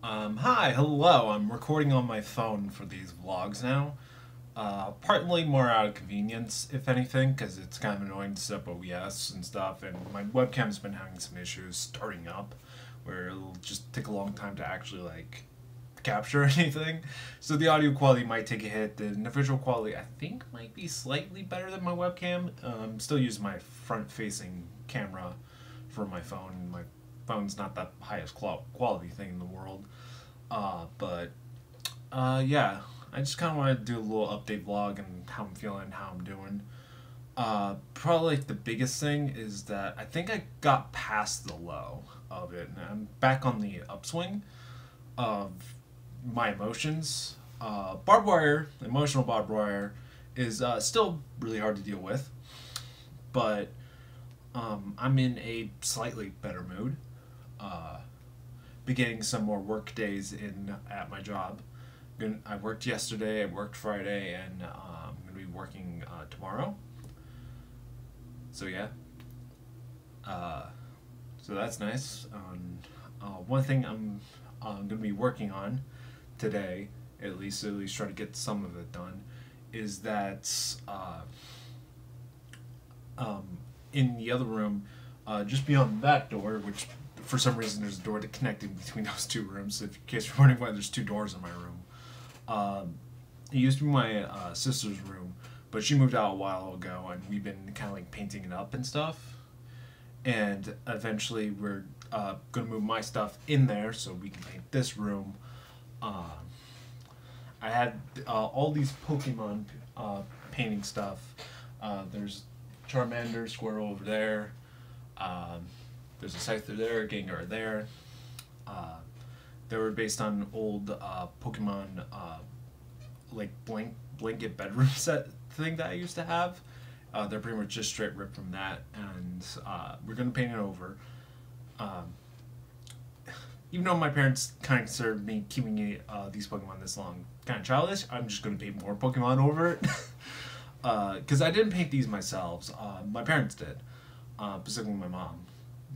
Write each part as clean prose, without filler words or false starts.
Hi, hello. I'm recording on my phone for these vlogs now. Partly more out of convenience, if anything, because it's kind of annoying to set up OBS and stuff, and my webcam's been having some issues starting up, where it'll just take a long time to actually, capture anything. So the audio quality might take a hit. The visual quality, I think, might be slightly better than my webcam. I'm still using my front-facing camera for my phone. My phone's not the highest quality thing in the world. Yeah, I just kind of want to do a little update vlog and how I'm feeling, how I'm doing. Probably the biggest thing is that I think I got past the low of it, and I'm back on the upswing of my emotions. Emotional barbed wire is still really hard to deal with, but I'm in a slightly better mood. Beginning some more work days at my job. I worked yesterday, I worked Friday, and I'm going to be working tomorrow. So yeah. So that's nice. One thing I'm going to be working on today, at least try to get some of it done, is that in the other room, just beyond that door, which for some reason there's a door connecting between those two rooms. In case you're wondering why there's two doors in my room. It used to be my sister's room, but she moved out a while ago, and we've been kind of like painting it up and stuff. And eventually we're going to move my stuff in there so we can paint this room. I had all these Pokemon painting stuff. There's Charmander, Squirtle over there. There's a Scyther there, a Gengar there. They were based on old Pokemon like blanket bedroom set thing that I used to have. They're pretty much just straight ripped from that, and we're gonna paint it over. Even though my parents kind of considered me keeping these Pokemon this long kind of childish, I'm just gonna paint more Pokemon over it. Because I didn't paint these myself. My parents did, specifically my mom.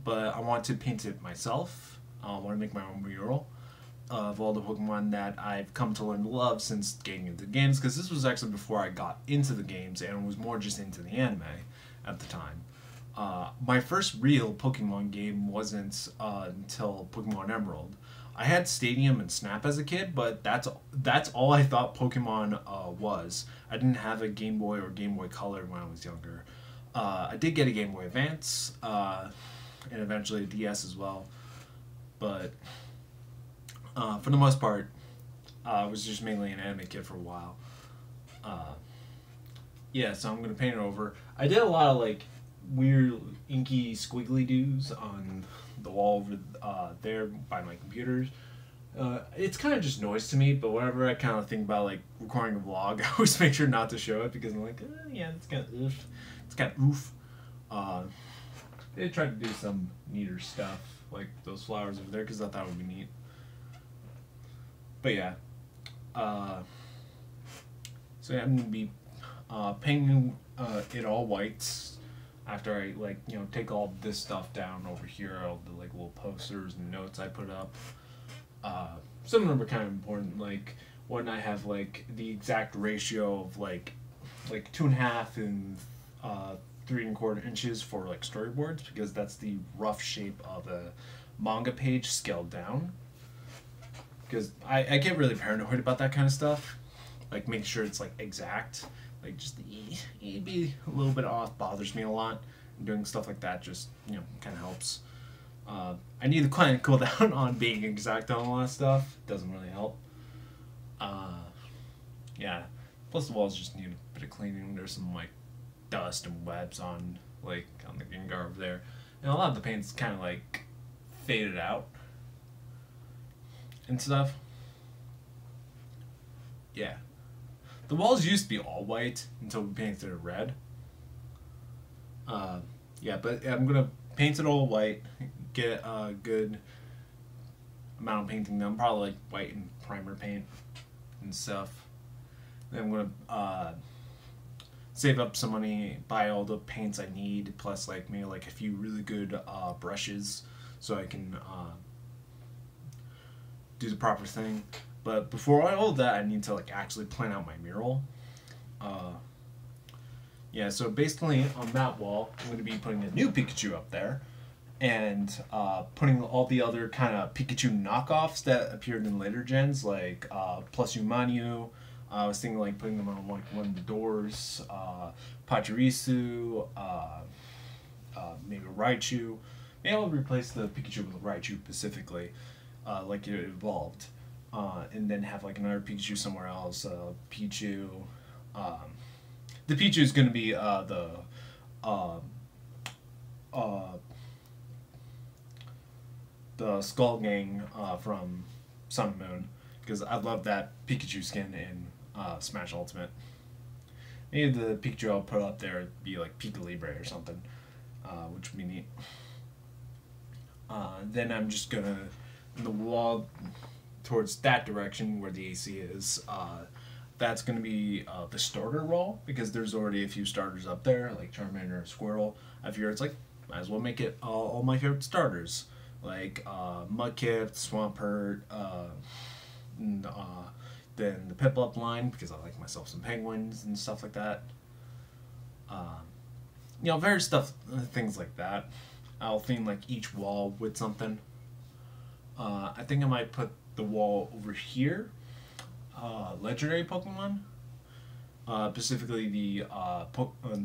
But I want to paint it myself. I want to make my own mural of all the Pokemon that I've come to learn to love since getting into the games, because this was actually before I got into the games and was more just into the anime at the time. My first real Pokemon game wasn't until Pokemon Emerald. I had Stadium and Snap as a kid, but that's all I thought Pokemon was. I didn't have a Game Boy or Game Boy Color when I was younger. I did get a Game Boy Advance, and eventually a DS as well. But for the most part, I was just mainly an anime kid for a while. Yeah, so I'm going to paint it over. I did a lot of like weird inky squiggly doos on the wall over there by my computers. It's kind of just noise to me, but whenever I kind of think about like recording a vlog, I always make sure not to show it, because I'm like, yeah, it's kind of oof. It's kind of oof. They tried to do some neater stuff, like those flowers over there, because I thought it would be neat. But yeah. So yeah, I'm going to be painting it all white after I, take all this stuff down over here, all the, little posters and notes I put up. Some of them are kind of important, like when I have, the exact ratio of, 2.5 and 3¼ inches for storyboards, because that's the rough shape of a manga page scaled down. Because I get really paranoid about that kind of stuff, make sure it's exact, just be a little bit off bothers me a lot, and doing stuff like that just kind of helps. I need the client to cool down on being exact on a lot of stuff. Doesn't really help. Yeah, plus the walls just need a bit of cleaning. There's some dust and webs on the Gengar over there, and a lot of the paint's kind of faded out and stuff. Yeah, the walls used to be all white until we painted it red. Yeah, but I'm gonna paint it all white, get a good amount of painting done, probably white and primer paint and stuff. Then I'm gonna save up some money, buy all the paints I need, plus maybe a few really good brushes, so I can do the proper thing. But before all of that, I need to like actually plan out my mural. Yeah, so basically on that wall, I'm going to be putting a new Pikachu up there, and putting all the other kind of Pikachu knockoffs that appeared in later gens, like Plus Umanu. I was thinking like putting them on like one of the doors, Pachirisu, maybe Raichu. Maybe I'll replace the Pikachu with Raichu specifically, like it evolved, and then have like another Pikachu somewhere else. Pichu. The Pichu is going to be the Skull Gang from Sun and Moon, because I love that Pikachu skin in Smash Ultimate. Maybe the Pikachu I'll put up there would be like Pika Libre or something, which would be neat. Then I'm just gonna, in the wall towards that direction where the AC is, that's gonna be the starter wall, because there's already a few starters up there, like Charmander, Squirtle. I figure it's like, might as well make it all my favorite starters, like Mudkip, Swampert, and then the Piplup line, because I like myself some penguins and stuff like that. You know, various stuff, things like that. I'll theme like each wall with something. I think I might put the wall over here, legendary Pokemon, specifically the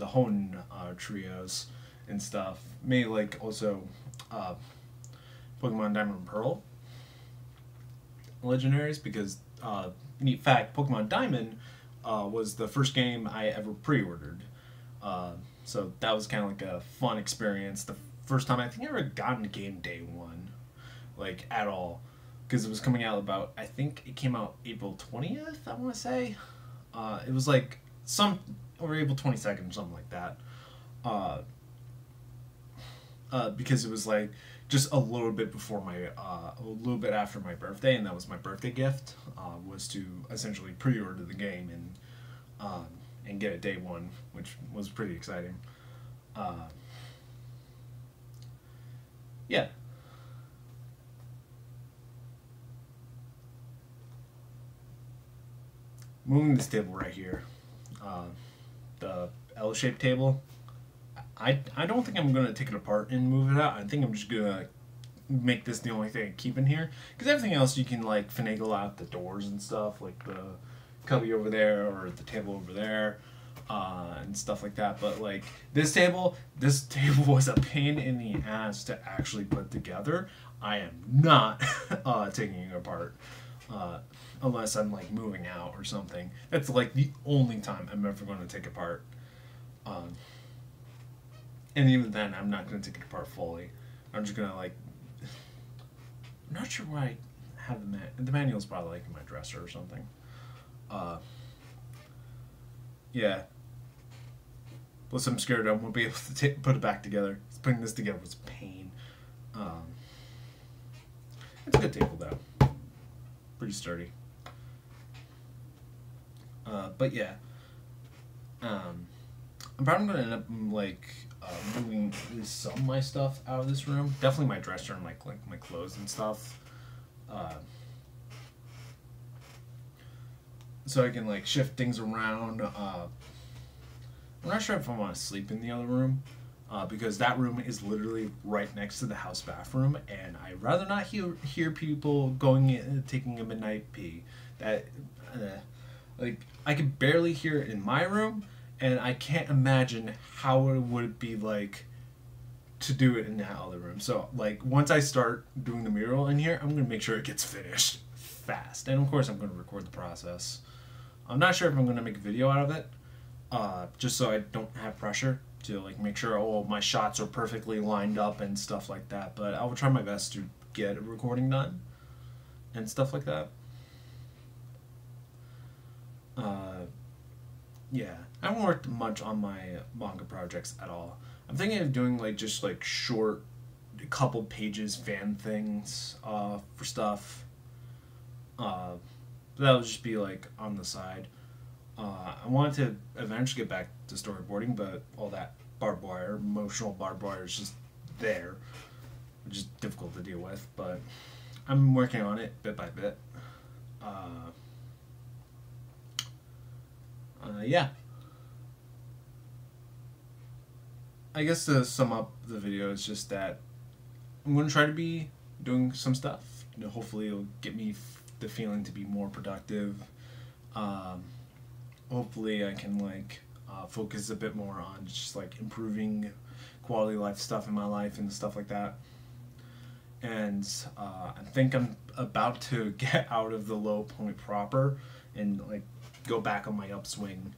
Hone trios and stuff. Maybe like also Pokemon Diamond and Pearl legendaries, because neat fact, Pokemon Diamond was the first game I ever pre-ordered. So that was kind of like a fun experience. The first time I think I ever got a game day one, like at all, because it was coming out about, I think it came out April 20th, I want to say. It was like or April 22nd or something like that. Because it was like just a little bit before a little bit after my birthday, and that was my birthday gift, was to essentially pre-order the game and get it day one, which was pretty exciting. Yeah. Moving this table right here, the L-shaped table, I don't think I'm going to take it apart and move it out. I think I'm just going to make this the only thing I keep in here, because everything else you can like finagle out the doors and stuff, like the cubby over there or the table over there, and stuff like that. But like this table was a pain in the ass to actually put together. I am not taking it apart, unless I'm like moving out or something. That's like the only time I'm ever going to take it apart. And even then, I'm not going to take it apart fully. I'm just going to like, I'm not sure why I have the manual's probably like in my dresser or something. Yeah. Plus, I'm scared I won't be able to put it back together. Putting this together was a pain. It's a good table though. Pretty sturdy. But yeah. I'm probably going to end up like moving at least some of my stuff out of this room. Definitely my dresser and like my clothes and stuff. So I can like shift things around. I'm not sure if I want to sleep in the other room, because that room is literally right next to the house bathroom, and I'd rather not hear people going in, taking a midnight pee. That like I could barely hear it in my room, and I can't imagine how it would be like to do it in that other room. So like once I start doing the mural in here, I'm gonna make sure it gets finished fast, and of course I'm gonna record the process. I'm not sure if I'm gonna make a video out of it, just so I don't have pressure to like make sure all my shots are perfectly lined up and stuff like that. But I will try my best to get a recording done and stuff like that. Yeah, I haven't worked much on my manga projects at all. I'm thinking of doing like just like short, couple pages fan things for stuff. That'll just be like on the side. I wanted to eventually get back to storyboarding, but all that barbed wire, emotional barbed wire, is just there, which is difficult to deal with. But I'm working on it bit by bit. Yeah. I guess to sum up the video, it's just that I'm going to try to be doing some stuff. You know, hopefully it'll get me the feeling to be more productive. Hopefully I can like focus a bit more on just like improving quality of life stuff in my life and stuff like that. And I think I'm about to get out of the low point proper and like go back on my upswing.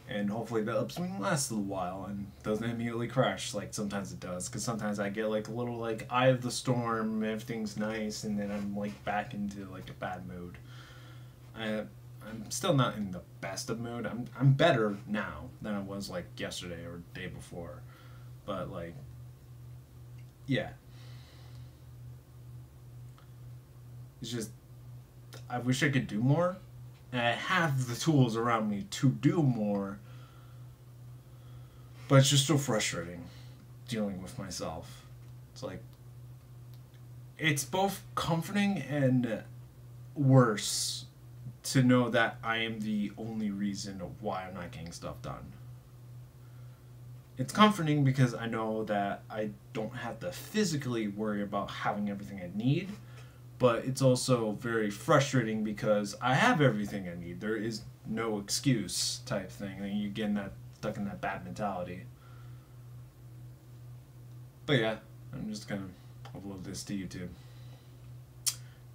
And hopefully the upswing lasts a little while and doesn't immediately crash like sometimes it does. Because sometimes I get like a little like eye of the storm, everything's nice, and then I'm like back into like a bad mood. I'm still not in the best of mood. I'm better now than I was like yesterday or the day before. But like, yeah. It's just, I wish I could do more. And I have the tools around me to do more. But it's just so frustrating dealing with myself. It's like, it's both comforting and worse to know that I am the only reason of why I'm not getting stuff done. It's comforting because I know that I don't have to physically worry about having everything I need. But it's also very frustrating because I have everything I need. There is no excuse type thing. And you get stuck in that bad mentality. But yeah, I'm just gonna upload this to YouTube.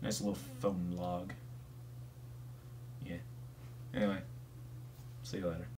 Nice little phone log. Yeah. Anyway, see you later.